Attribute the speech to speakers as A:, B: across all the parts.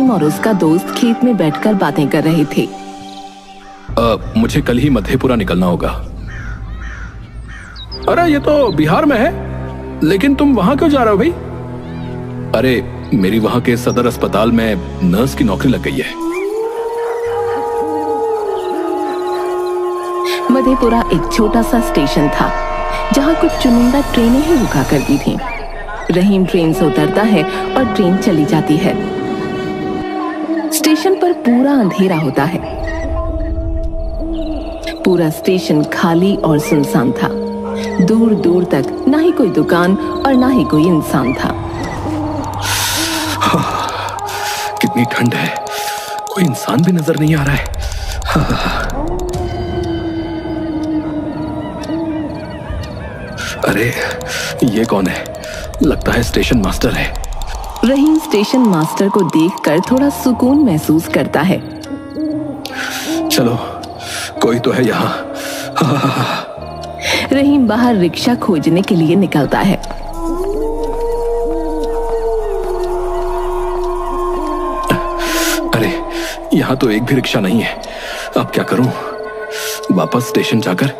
A: रहीम और उसका दोस्त खेत में बैठकर बातें कर रहे थे।
B: मुझे कल ही मधेपुरा निकलना होगा। अरे ये तो बिहार में है, लेकिन तुम वहां क्यों जा रहे हो भाई? अरे मेरी वहां के सदर अस्पताल में नर्स की नौकरी लग गई है।
A: मधेपुरा एक छोटा सा स्टेशन था जहां कुछ चुनिंदा ट्रेनें ही रुका करती थीं। रहीम ट्रेन से उतरता है और ट्रेन चली जाती है। स्टेशन पर पूरा अंधेरा होता है। पूरा स्टेशन खाली और सुनसान था। दूर दूर तक ना ही कोई दुकान और ना ही कोई इंसान था।
B: कितनी ठंड है, कोई इंसान भी नजर नहीं आ रहा है। अरे ये कौन है? लगता है स्टेशन मास्टर है।
A: रहीम स्टेशन मास्टर को देखकर थोड़ा सुकून महसूस करता है।
B: चलो कोई तो है यहाँ।
A: रहीम बाहर रिक्शा खोजने के लिए निकलता है।
B: अरे यहाँ तो एक भी रिक्शा नहीं है। अब क्या करूं? वापस स्टेशन जाकर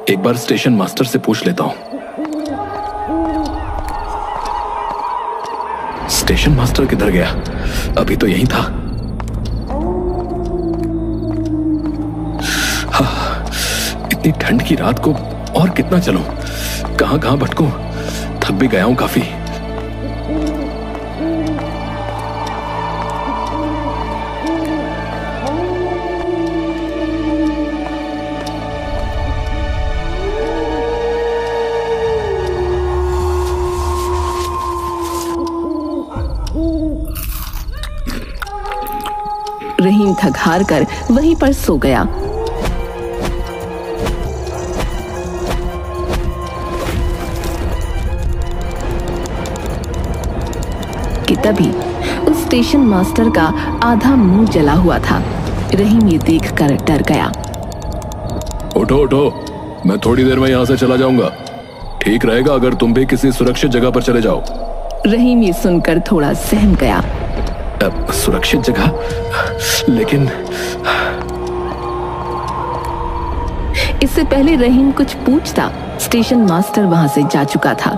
B: एक बार स्टेशन मास्टर से पूछ लेता हूं। स्टेशन मास्टर किधर गया? अभी तो यहीं था। इतनी ठंड की रात को और कितना चलूं? कहां कहां भटकूं? थक भी गया हूं काफी।
A: रहीम थक हार कर वहीं पर सो गया। कि तभी उस स्टेशन मास्टर का आधा मुंह जला हुआ था। रहीम ये देखकर डर गया।
B: उठो उठो, मैं थोड़ी देर में यहाँ से चला जाऊंगा। ठीक रहेगा अगर तुम भी किसी सुरक्षित जगह पर चले जाओ।
A: रहीम ये सुनकर थोड़ा सहम गया।
B: सुरक्षित जगह? लेकिन
A: इससे पहले रहीम कुछ पूछता, स्टेशन मास्टर वहां से जा चुका था।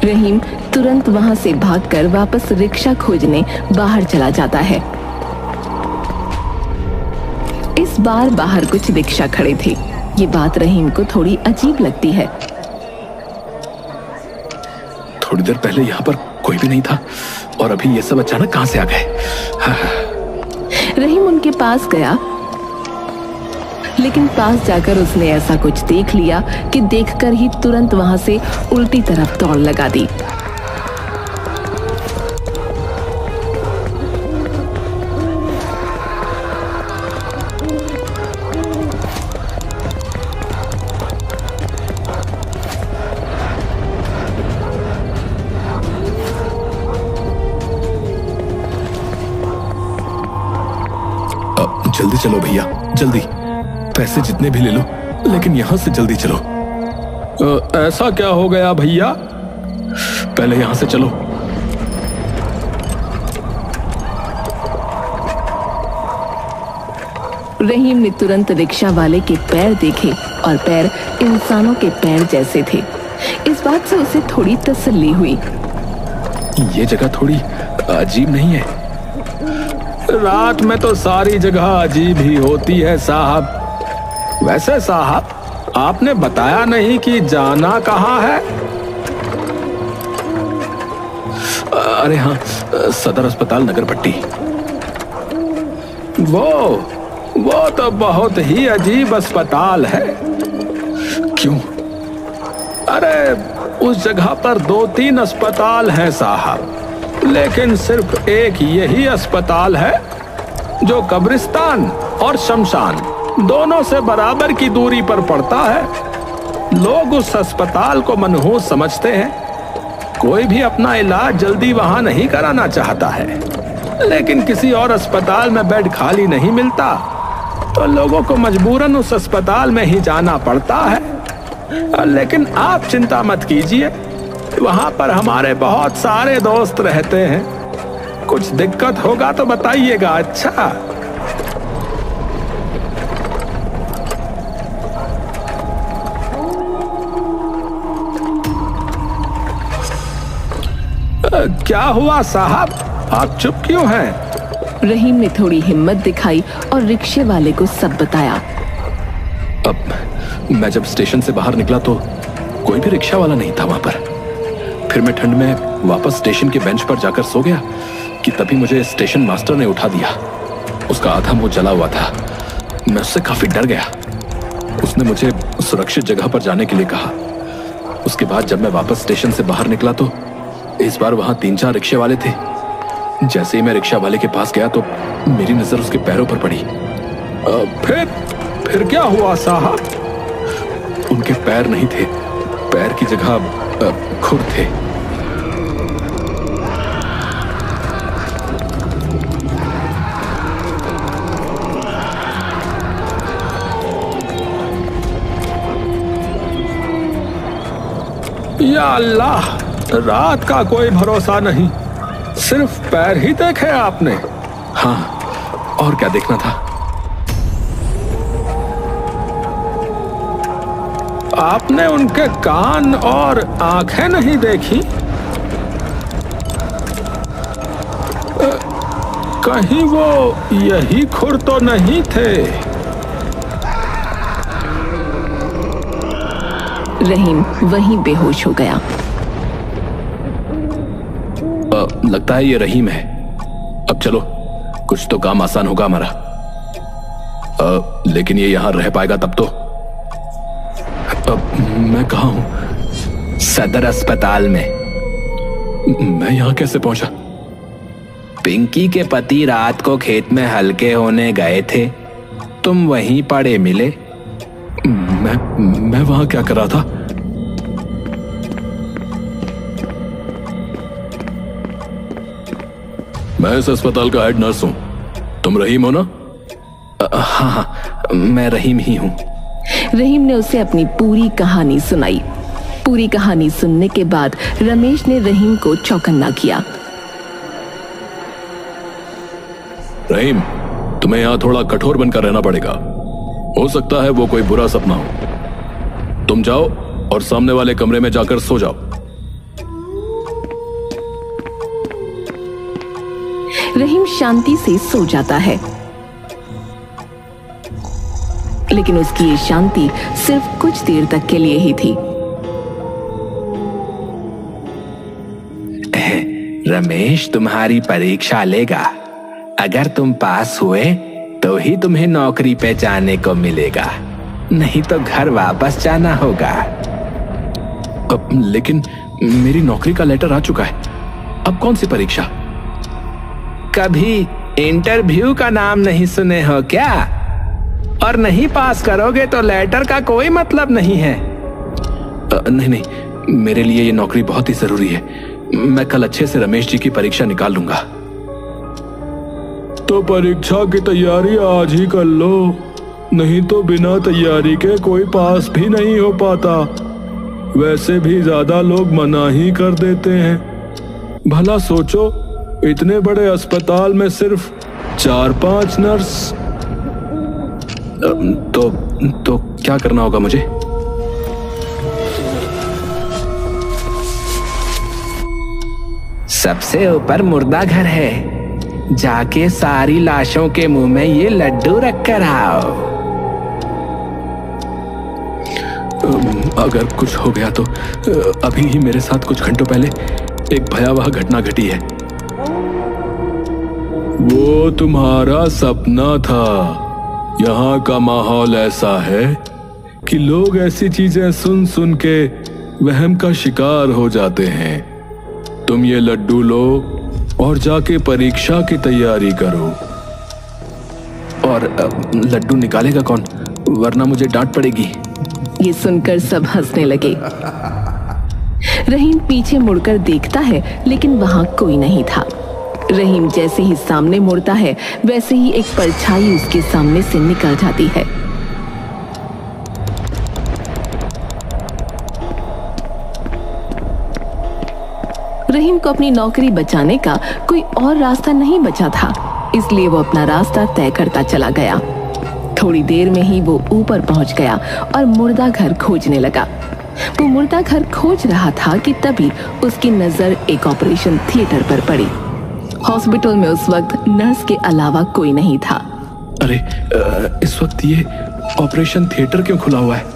A: रहीम तुरंत वहां से भागकर वापस रिक्शा खोजने बाहर चला जाता है। इस बार बाहर कुछ रिक्शा खड़े थे। ये बात रहीम को थोड़ी अजीब लगती है।
B: थोड़ी देर पहले यहाँ पर कोई भी नहीं था और अभी ये सब अचानक कहां से आ गए?
A: रहीम उनके पास गया, लेकिन पास जाकर उसने ऐसा कुछ देख लिया कि देखकर ही तुरंत वहां से उल्टी तरफ दौड़ लगा दी।
B: जल्दी चलो भैया, जल्दी। पैसे जितने भी ले लो, लेकिन यहां से जल्दी चलो। ऐसा क्या हो गया भैया? पहले यहां से चलो।
A: रहीम ने तुरंत रिक्शा वाले के पैर देखे और पैर इंसानों के पैर जैसे थे। इस बात से उसे थोड़ी तसल्ली हुई।
B: ये जगह थोड़ी अजीब नहीं है? रात में तो सारी जगह अजीब ही होती है साहब। वैसे साहब, आपने बताया नहीं कि जाना कहाँ है? अरे हाँ, सदर अस्पताल नगर पट्टी। वो तो बहुत ही अजीब अस्पताल है। क्यों? अरे उस जगह पर 2-3 अस्पताल हैं साहब, लेकिन सिर्फ एक यही अस्पताल है जो कब्रिस्तान और शमशान दोनों से बराबर की दूरी पर पड़ता है। लोग उस अस्पताल को मनहूस समझते हैं। कोई भी अपना इलाज जल्दी वहां नहीं कराना चाहता है, लेकिन किसी और अस्पताल में बेड खाली नहीं मिलता तो लोगों को मजबूरन उस अस्पताल में ही जाना पड़ता है। लेकिन आप चिंता मत कीजिए, वहां पर हमारे बहुत सारे दोस्त रहते हैं। कुछ दिक्कत होगा तो बताइएगा। अच्छा, क्या हुआ साहब, आप चुप क्यों हैं?
A: रहीम ने थोड़ी हिम्मत दिखाई और रिक्शे वाले को सब बताया।
B: अब मैं जब स्टेशन से बाहर निकला तो कोई भी रिक्शा वाला नहीं था वहां पर। फिर मैं ठंड में वापस स्टेशन के बेंच पर जाकर सो गया कि तभी मुझे स्टेशन मास्टर ने उठा दिया। उसका आधा मुंह जला हुआ था। मैं उससे काफी डर गया। उसने मुझे सुरक्षित जगह पर जाने के लिए कहा। उसके बाद जब मैं वापस स्टेशन से बाहर निकला तो इस बार वहां 3-4 रिक्शे वाले थे। जैसे ही मैं रिक्शा वाले के पास गया तो मेरी नजर उसके पैरों पर पड़ी। फिर क्या हुआ साहब? उनके पैर नहीं थे, पैर की जगह खुर थे। या अल्लाह, रात का कोई भरोसा नहीं। सिर्फ पैर ही देखे आपने? हाँ, और क्या देखना था? आपने उनके कान और आंखें नहीं देखी? कहीं वो यही खुर तो नहीं थे?
A: रहीम वहीं बेहोश हो गया।
B: लगता है ये रहीम है। अब चलो, कुछ तो काम आसान होगा हमारा। लेकिन ये यहां रह पाएगा तब तो। मैं कहाँ हूं? सदर अस्पताल में। मैं यहां कैसे पहुंचा? पिंकी के पति रात को खेत में हल्के होने गए थे, तुम वहीं पड़े मिले। मैं वहां क्या कर रहा था? मैं इस अस्पताल का हेड नर्स हूं। तुम रहीम हो ना? हाँ, मैं रहीम ही हूं।
A: रहीम ने उसे अपनी पूरी कहानी सुनाई। पूरी कहानी सुनने के बाद रमेश ने रहीम को चौकन्ना किया।
B: रहीम, तुम्हें यहाँ थोड़ा कठोर बनकर रहना पड़ेगा। हो सकता है वो कोई बुरा सपना हो। तुम जाओ और सामने वाले कमरे में जाकर सो जाओ।
A: रहीम शांति से सो जाता है, लेकिन उसकी ये शांति सिर्फ कुछ देर तक के लिए ही थी।
C: रमेश तुम्हारी परीक्षा लेगा। अगर तुम पास हुए तो ही तुम्हें नौकरी पे जाने को मिलेगा, नहीं तो घर वापस जाना होगा।
B: लेकिन मेरी नौकरी का लेटर आ चुका है। अब कौन सी परीक्षा?
C: कभी इंटरव्यू का नाम नहीं सुने हो क्या? और नहीं पास करोगे तो लेटर का कोई मतलब नहीं है।
B: नहीं, मेरे लिए ये नौकरी बहुत ही जरूरी है। मैं कल अच्छे से रमेश जी की परीक्षा निकाल लूंगा। तो परीक्षा की तैयारी आज ही कर लो, नहीं तो बिना तैयारी के कोई पास भी नहीं हो पाता। वैसे भी ज्यादा लोग मना ही कर देते हैं। भला सोचो, इतने बड़े अस्पताल में सिर्फ 4-5 नर्स। तो क्या करना होगा मुझे?
C: सबसे ऊपर मुर्दा घर है, जाके सारी लाशों के मुंह में ये लड्डू रख कर आओ।
B: अगर कुछ हो गया तो अभी ही मेरे साथ कुछ घंटों पहले एक भयावह घटना घटी है। वो तुम्हारा सपना था। यहाँ का माहौल ऐसा है कि लोग ऐसी चीजें सुन सुन के वहम का शिकार हो जाते हैं। तुम ये लड्डू लो और जाके परीक्षा की तैयारी करो। और लड्डू निकालेगा कौन? वरना मुझे डांट पड़ेगी।
A: ये सुनकर सब हंसने लगे। रहीम पीछे मुड़कर देखता है, लेकिन वहां कोई नहीं था। रहीम जैसे ही सामने मुड़ता है, वैसे ही एक परछाई उसके सामने से निकल जाती है। रहीम को अपनी नौकरी बचाने का कोई और रास्ता नहीं बचा था, इसलिए वो अपना रास्ता तय करता चला गया। थोड़ी देर में ही वो ऊपर पहुंच गया और मुर्दा घर खोजने लगा। वो मुर्दा घर खोज रहा था कि तभी उसकी नजर एक ऑपरेशन थिएटर पर पड़ी। हॉस्पिटल में उस वक्त नर्स के अलावा कोई नहीं था।
B: अरे इस वक्त ये ऑपरेशन थिएटर क्यों खुला हुआ है?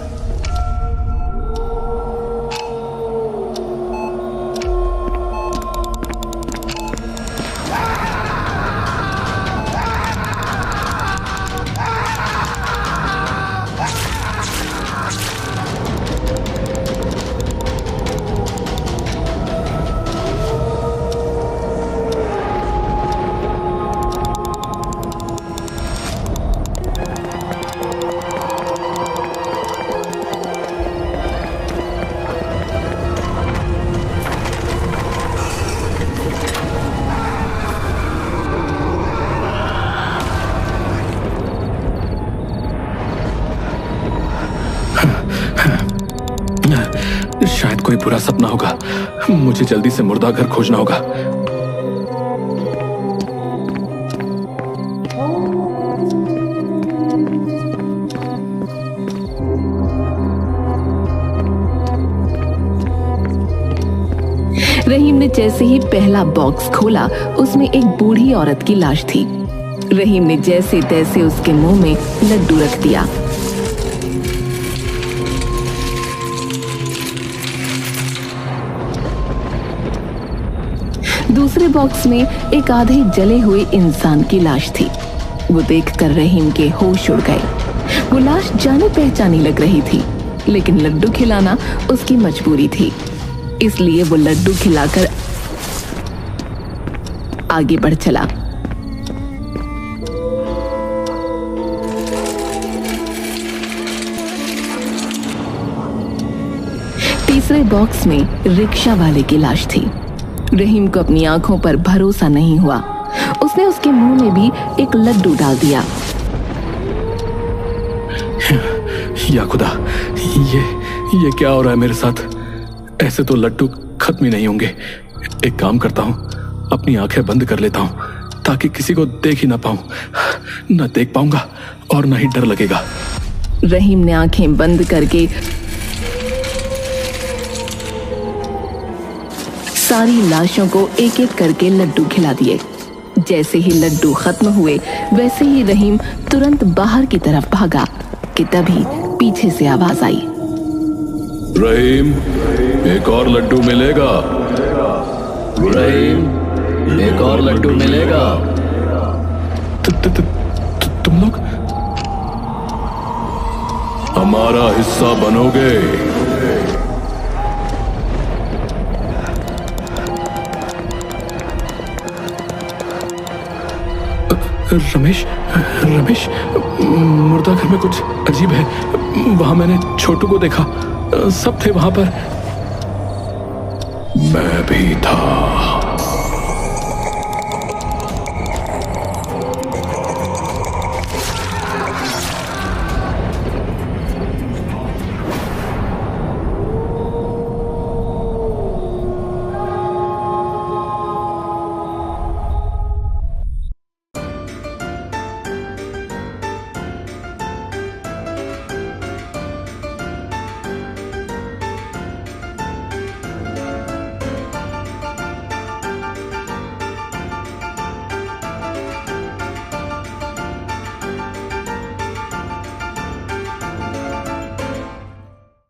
B: शायद कोई बुरा सपना होगा। मुझे जल्दी से मुर्दा घर खोजना होगा।
A: रहीम ने जैसे ही पहला बॉक्स खोला, उसमें एक बूढ़ी औरत की लाश थी। रहीम ने जैसे तैसे उसके मुंह में लड्डू रख दिया। दूसरे बॉक्स में एक आधे जले हुए इंसान की लाश थी। वो देखकर रहीम के होश उड़ गए। वो लाश जाने पहचानी लग रही थी, लेकिन लड्डू खिलाना उसकी मजबूरी थी, इसलिए वो लड्डू खिलाकर आगे बढ़ चला। तीसरे बॉक्स में रिक्शा वाले की लाश थी। रहीम को अपनी आंखों पर भरोसा नहीं हुआ। उसने उसके मुंह में भी एक लड्डू डाल दिया।
B: या खुदा, ये क्या हो रहा है मेरे साथ? ऐसे तो लड्डू खत्म ही नहीं होंगे। एक काम करता हूँ, अपनी आंखें बंद कर लेता हूँ ताकि किसी को देख ही ना पाऊं। ना देख पाऊंगा और ना ही डर लगेगा।
A: रहीम ने आंखें बंद करके सारी लाशों को एक एक करके लड्डू खिला दिए। जैसे ही लड्डू खत्म हुए, वैसे ही रहीम तुरंत बाहर की तरफ भागा कि तभी पीछे से आवाज आई,
B: रहीम, एक और लड्डू मिलेगा।
D: रहीम, एक और लड्डू मिलेगा।
B: तुम लोग हमारा हिस्सा बनोगे। रमेश, मुर्दा घर में कुछ अजीब है। वहां मैंने छोटू को देखा, सब थे वहां पर। मैं भी था।